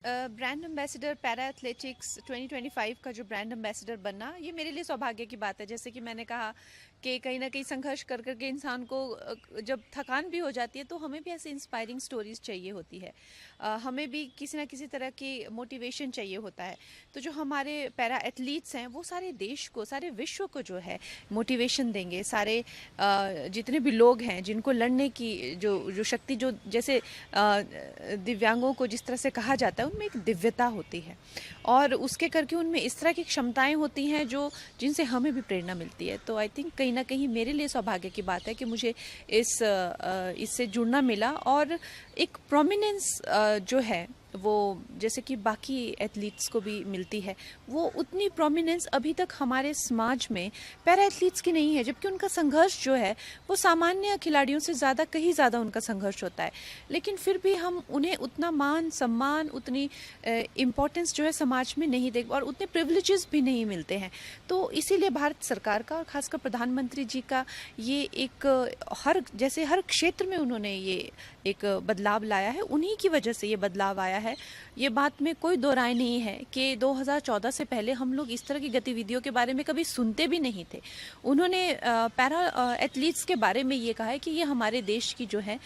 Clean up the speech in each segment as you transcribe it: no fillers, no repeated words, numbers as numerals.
Brand ambassador para athletics 2025 का जो brand ambassador बनना, ये मेरे लिए सौभाग्य की बात है। जैसे कि मैंने कहा कि कहीं ना कहीं संघर्ष कर करके इंसान को जब थकान भी हो जाती है तो हमें भी ऐसे इंस्पायरिंग स्टोरीज चाहिए होती है। हमें भी किसी ना किसी तरह की मोटिवेशन चाहिए होता है। तो जो हमारे पैरा एथलीट्स हैं वो सारे देश को, सारे विश्व को जो है मोटिवेशन देंगे। सारे जितने भी लोग हैं जिनको लड़ने की जो जो शक्ति, जो जैसे दिव्यांगों को जिस तरह से कहा जाता है उनमें एक दिव्यता होती है और उसके करके उनमें इस तरह की क्षमताएं होती हैं जो जिनसे हमें भी प्रेरणा मिलती है। तो आई थिंक कहीं ना कहीं मेरे लिए सौभाग्य की बात है कि मुझे इससे जुड़ना मिला और एक प्रोमिनेंस जो है वो जैसे कि बाकी एथलीट्स को भी मिलती है, वो उतनी प्रोमिनेंस अभी तक हमारे समाज में पैरा एथलीट्स की नहीं है। जबकि उनका संघर्ष जो है वो सामान्य खिलाड़ियों से ज़्यादा, कहीं ज़्यादा उनका संघर्ष होता है, लेकिन फिर भी हम उन्हें उतना मान सम्मान, उतनी इम्पोर्टेंस जो है समाज में नहीं देख और उतने प्रिविलेजेस भी नहीं मिलते हैं। तो इसीलिए भारत सरकार का और खासकर प्रधानमंत्री जी का ये एक जैसे हर क्षेत्र में उन्होंने ये एक बदलाव लाया है, उन्हीं की वजह से ये बदलाव आया है। ये बात में कोई दो राय नहीं है कि 2014 से पहले हम लोग इस तरह की गतिविधियों के बारे में कभी सुनते भी नहीं थे। उन्होंने पैरा एथलीट्स के बारे में ये कहा है कि ये हमारे देश की जो है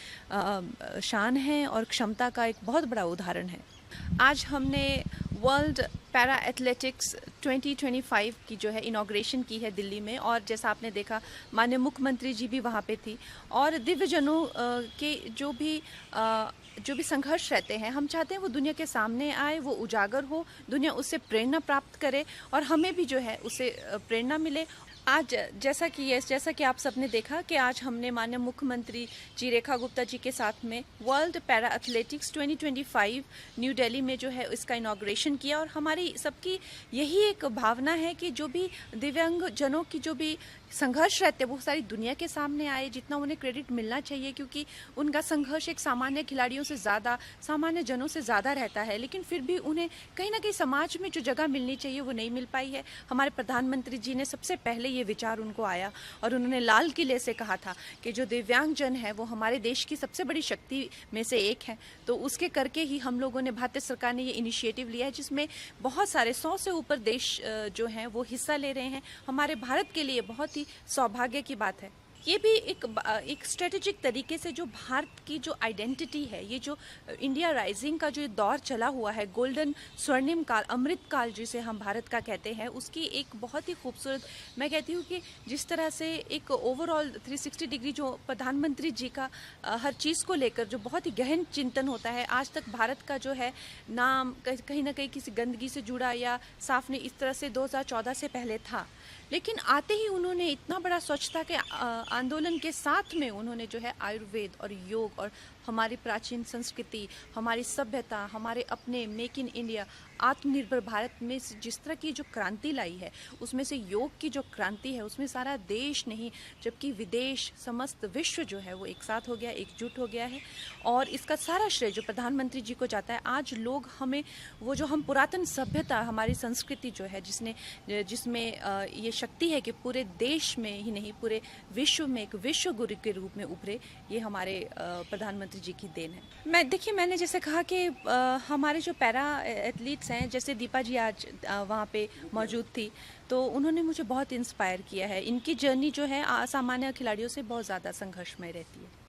शान है और क्षमता का एक बहुत बड़ा उदाहरण है। आज हमने वर्ल्ड पैरा एथलेटिक्स 2025 की जो है इनॉग्रेशन की है दिल्ली में, और जैसा आपने देखा माननीय मुख्यमंत्री जी भी वहाँ पे थी। और दिव्यजनों के जो भी संघर्ष रहते हैं, हम चाहते हैं वो दुनिया के सामने आए, वो उजागर हो, दुनिया उससे प्रेरणा प्राप्त करे और हमें भी जो है उससे प्रेरणा मिले। आज जैसा कि आप सबने देखा कि आज हमने माननीय मुख्यमंत्री जी रेखा गुप्ता जी के साथ में world para athletics 2025 new Delhi में जो है इसका इनॉग्रेशन किया। और हमारी सबकी यही एक भावना है कि जो भी दिव्यांग जनों की जो भी संघर्ष रहते हैं वो सारी दुनिया के सामने आए, जितना उन्हें क्रेडिट मिलना चाहिए, क्योंकि उनका संघर्ष एक सामान्य खिलाड़ियों से ज़्यादा, सामान्य जनों से ज़्यादा रहता है, लेकिन फिर भी उन्हें कहीं ना कहीं समाज में जो जगह मिलनी चाहिए वो नहीं मिल पाई है। हमारे प्रधानमंत्री जी ने सबसे पहले ये विचार उनको आया और उन्होंने लाल किले से कहा था कि जो दिव्यांग जन है वो हमारे देश की सबसे बड़ी शक्ति में से एक है। तो उसके करके ही हम लोगों ने, भारतीय सरकार ने ये इनिशिएटिव लिया है जिसमें बहुत सारे 100 से ऊपर देश जो हैं वो हिस्सा ले रहे हैं। हमारे भारत के लिए बहुत ही सौभाग्य की बात है। ये भी एक स्ट्रेटेजिक तरीके से जो भारत की जो आइडेंटिटी है, ये जो इंडिया राइजिंग का जो दौर चला हुआ है, गोल्डन स्वर्णिम काल, अमृत काल जिसे हम भारत का कहते हैं, उसकी एक बहुत ही खूबसूरत, मैं कहती हूँ कि जिस तरह से एक ओवरऑल 360 डिग्री जो प्रधानमंत्री जी का हर चीज़ को लेकर जो बहुत ही गहन चिंतन होता है। आज तक भारत का जो है नाम कहीं ना कहीं किसी गंदगी से जुड़ा या साफ नहीं, इस तरह से 2014 से पहले था, लेकिन आते ही उन्होंने इतना बड़ा स्वच्छता के आंदोलन के साथ में उन्होंने जो है आयुर्वेद और योग और हमारी प्राचीन संस्कृति, हमारी सभ्यता, हमारे अपने मेक इन इंडिया, आत्मनिर्भर भारत में जिस तरह की जो क्रांति लाई है, उसमें से योग की जो क्रांति है उसमें सारा देश नहीं जबकि विदेश, समस्त विश्व जो है वो एक साथ हो गया, एकजुट हो गया है। और इसका सारा श्रेय जो प्रधानमंत्री जी को जाता है। आज लोग हमें वो जो हम पुरातन सभ्यता, हमारी संस्कृति जो है जिसमें ये शक्ति है कि पूरे देश में ही नहीं पूरे विश्व में एक विश्व गुरु के रूप में उभरे, ये हमारे प्रधानमंत्री जी की देन है। मैंने जैसे कहा कि हमारे जो पैरा एथलीट्स हैं, जैसे दीपा जी आज वहाँ पे मौजूद थी, तो उन्होंने मुझे बहुत इंस्पायर किया है। इनकी जर्नी जो है सामान्य खिलाड़ियों से बहुत ज़्यादा संघर्षमय रहती है।